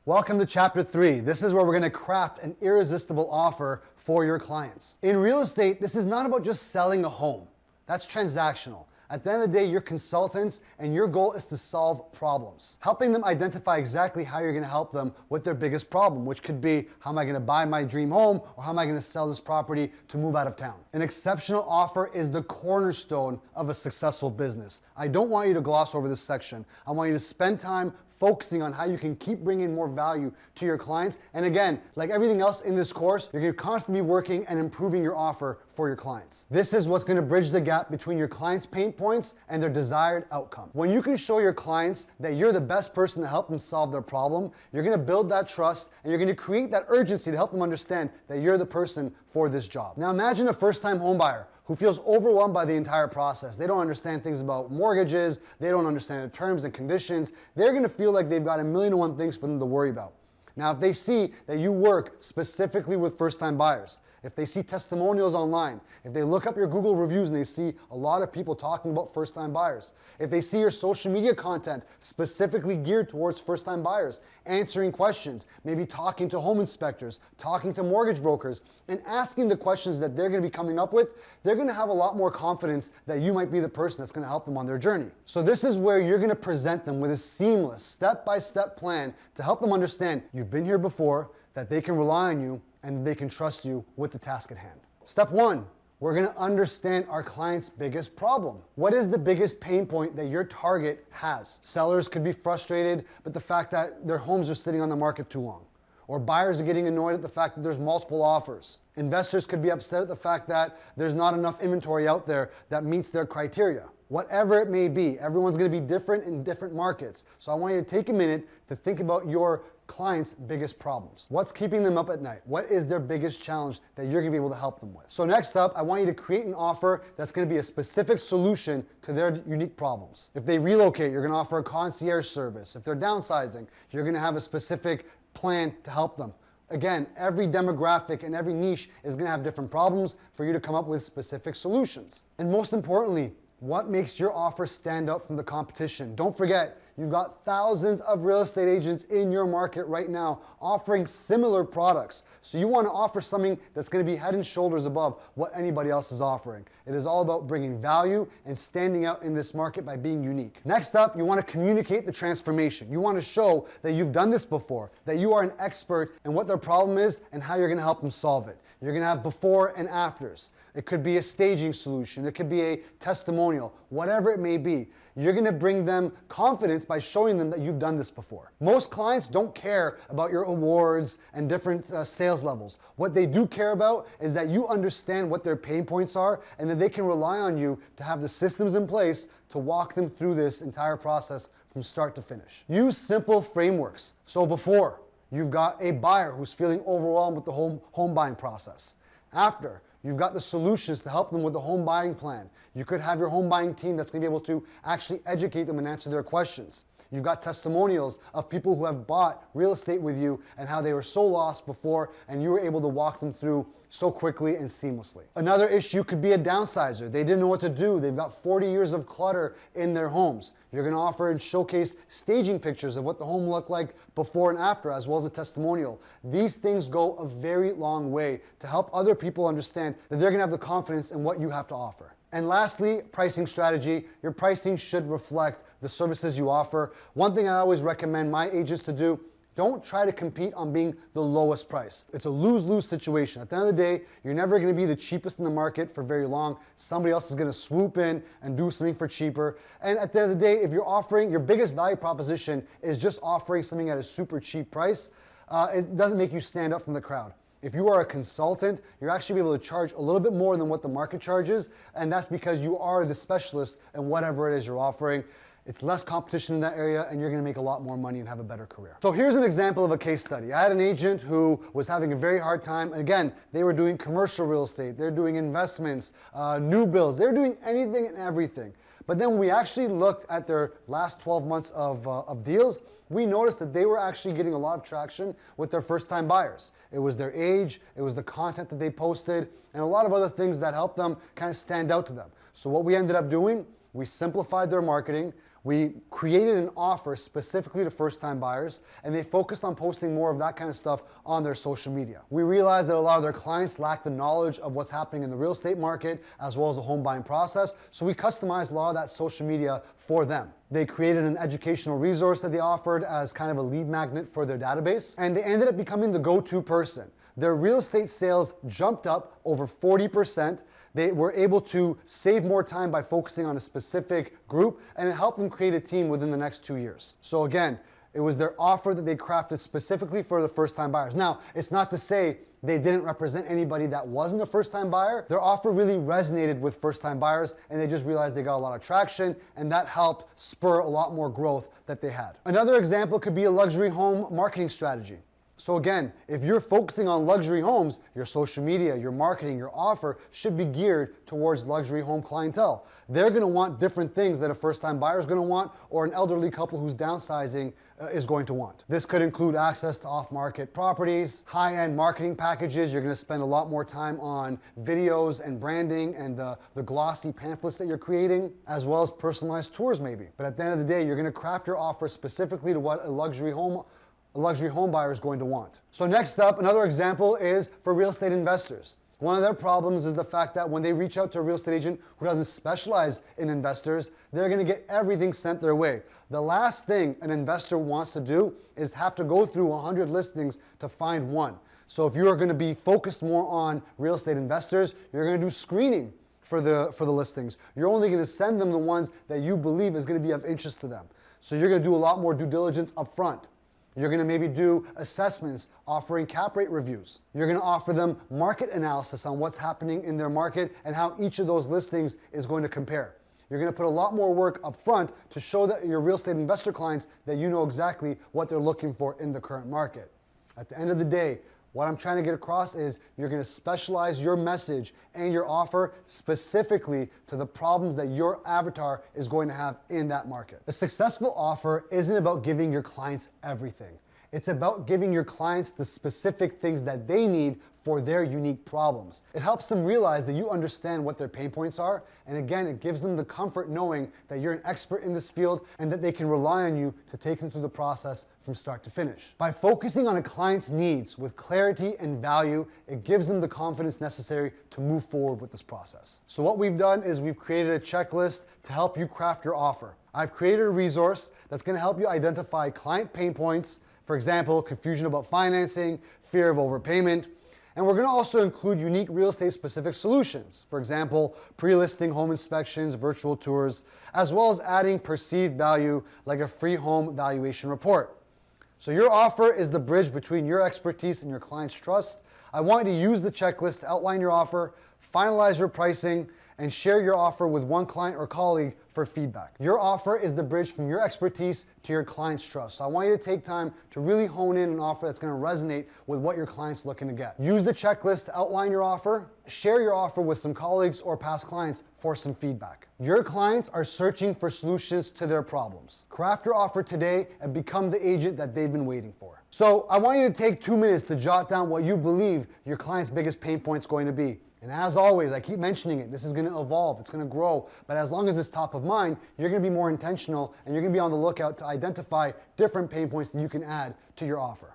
Welcome to Chapter 3. This is where we're going to craft an irresistible offer for your clients. In real estate, this is not about just selling a home. That's transactional. At the end of the day, you're consultants and your goal is to solve problems, helping them identify exactly how you're going to help them with their biggest problem, which could be, how am I going to buy my dream home, or how am I going to sell this property to move out of town? An exceptional offer is the cornerstone of a successful business. I don't want you to gloss over this section. I want you to spend time focusing on how you can keep bringing more value to your clients. And again, like everything else in this course, you're going to constantly be working and improving your offer for your clients. This is what's going to bridge the gap between your clients' pain points and their desired outcome. When you can show your clients that you're the best person to help them solve their problem, you're going to build that trust and you're going to create that urgency to help them understand that you're the person for this job. Now imagine a first-time home buyer who feels overwhelmed by the entire process. They don't understand things about mortgages. They don't understand the terms and conditions. They're gonna feel like they've got a million and one things for them to worry about. Now, if they see that you work specifically with first-time buyers, if they see testimonials online, if they look up your Google reviews and they see a lot of people talking about first-time buyers, if they see your social media content specifically geared towards first-time buyers, answering questions, maybe talking to home inspectors, talking to mortgage brokers, and asking the questions that they're going to be coming up with, they're going to have a lot more confidence that you might be the person that's going to help them on their journey. So this is where you're going to present them with a seamless, step-by-step plan to help them understand you've been here before, that they can rely on you, and they can trust you with the task at hand. Step 1, we're going to understand our client's biggest problem. What is the biggest pain point that your target has? Sellers could be frustrated with the fact that their homes are sitting on the market too long. Or buyers are getting annoyed at the fact that there's multiple offers. Investors could be upset at the fact that there's not enough inventory out there that meets their criteria. Whatever it may be, everyone's going to be different in different markets. So I want you to take a minute to think about your clients' biggest problems. What's keeping them up at night? What is their biggest challenge that you're going to be able to help them with? So next up, I want you to create an offer that's going to be a specific solution to their unique problems. If they relocate, you're going to offer a concierge service. If they're downsizing, you're going to have a specific plan to help them. Again, every demographic and every niche is going to have different problems for you to come up with specific solutions. And most importantly, what makes your offer stand out from the competition? Don't forget, you've got thousands of real estate agents in your market right now offering similar products. So you want to offer something that's going to be head and shoulders above what anybody else is offering. It is all about bringing value and standing out in this market by being unique. Next up, you want to communicate the transformation. You want to show that you've done this before, that you are an expert in what their problem is and how you're going to help them solve it. You're going to have before and afters. It could be a staging solution. It could be a testimonial, whatever it may be. You're going to bring them confidence by showing them that you've done this before. Most clients don't care about your awards and different sales levels. What they do care about is that you understand what their pain points are and that they can rely on you to have the systems in place to walk them through this entire process from start to finish. Use simple frameworks. So before, you've got a buyer who's feeling overwhelmed with the home buying process. After, you've got the solutions to help them with the home buying plan. You could have your home buying team that's going to be able to actually educate them and answer their questions. You've got testimonials of people who have bought real estate with you and how they were so lost before and you were able to walk them through so quickly and seamlessly. Another issue could be a downsizer. They didn't know what to do. They've got 40 years of clutter in their homes. You're going to offer and showcase staging pictures of what the home looked like before and after, as well as a testimonial. These things go a very long way to help other people understand that they're going to have the confidence in what you have to offer. And lastly, pricing strategy. Your pricing should reflect the services you offer. One thing I always recommend my agents to do, don't try to compete on being the lowest price. It's a lose-lose situation. At the end of the day, you're never going to be the cheapest in the market for very long. Somebody else is going to swoop in and do something for cheaper. And at the end of the day, if you're offering, your biggest value proposition is just offering something at a super cheap price, it doesn't make you stand up from the crowd. If you are a consultant, you're actually able to charge a little bit more than what the market charges, and that's because you are the specialist in whatever it is you're offering. It's less competition in that area, and you're going to make a lot more money and have a better career. So here's an example of a case study. I had an agent who was having a very hard time, and again, they were doing commercial real estate, they're doing investments, new builds, they're doing anything and everything. But then when we actually looked at their last 12 months of deals, we noticed that they were actually getting a lot of traction with their first-time buyers. It was their age, it was the content that they posted, and a lot of other things that helped them kind of stand out to them. So what we ended up doing, we simplified their marketing, we created an offer specifically to first-time buyers, and they focused on posting more of that kind of stuff on their social media. We realized that a lot of their clients lack the knowledge of what's happening in the real estate market as well as the home buying process, so we customized a lot of that social media for them. They created an educational resource that they offered as kind of a lead magnet for their database, and they ended up becoming the go-to person. Their real estate sales jumped up over 40%. They were able to save more time by focusing on a specific group, and it helped them create a team within the next 2 years. So again, it was their offer that they crafted specifically for the first-time buyers. Now, it's not to say they didn't represent anybody that wasn't a first-time buyer. Their offer really resonated with first-time buyers, and they just realized they got a lot of traction, and that helped spur a lot more growth that they had. Another example could be a luxury home marketing strategy. So again, if you're focusing on luxury homes, your social media, your marketing, your offer should be geared towards luxury home clientele. They're gonna want different things that a first-time buyer is gonna want, or an elderly couple who's downsizing is going to want. This could include access to off-market properties, high-end marketing packages. You're gonna spend a lot more time on videos and branding and the glossy pamphlets that you're creating, as well as personalized tours maybe. But at the end of the day, you're gonna craft your offer specifically to what a luxury home buyer is going to want. So next up, another example is for real estate investors. One of their problems is the fact that when they reach out to a real estate agent who doesn't specialize in investors, they're gonna get everything sent their way. The last thing an investor wants to do is have to go through 100 listings to find one. So if you are gonna be focused more on real estate investors, you're gonna do screening for the listings. You're only gonna send them the ones that you believe is gonna be of interest to them. So you're gonna do a lot more due diligence up front. You're gonna maybe do assessments offering cap rate reviews. You're gonna offer them market analysis on what's happening in their market and how each of those listings is going to compare. You're gonna put a lot more work up front to show that your real estate investor clients that you know exactly what they're looking for in the current market. At the end of the day, what I'm trying to get across is you're gonna specialize your message and your offer specifically to the problems that your avatar is going to have in that market. A successful offer isn't about giving your clients everything. It's about giving your clients the specific things that they need for their unique problems. It helps them realize that you understand what their pain points are, and again, it gives them the comfort knowing that you're an expert in this field and that they can rely on you to take them through the process from start to finish. By focusing on a client's needs with clarity and value, it gives them the confidence necessary to move forward with this process. So what we've done is we've created a checklist to help you craft your offer. I've created a resource that's gonna help you identify client pain points, for example, confusion about financing, fear of overpayment, and we're gonna also include unique real estate specific solutions. For example, pre-listing home inspections, virtual tours, as well as adding perceived value like a free home valuation report. So your offer is the bridge between your expertise and your client's trust. I want you to use the checklist to outline your offer, finalize your pricing, and share your offer with one client or colleague for feedback. Your offer is the bridge from your expertise to your client's trust. So I want you to take time to really hone in an offer that's gonna resonate with what your client's looking to get. Use the checklist to outline your offer, share your offer with some colleagues or past clients for some feedback. Your clients are searching for solutions to their problems. Craft your offer today and become the agent that they've been waiting for. So I want you to take 2 minutes to jot down what you believe your client's biggest pain point is going to be. And as always, I keep mentioning it, this is gonna evolve, it's gonna grow, but as long as it's top of mind, you're gonna be more intentional and you're gonna be on the lookout to identify different pain points that you can add to your offer.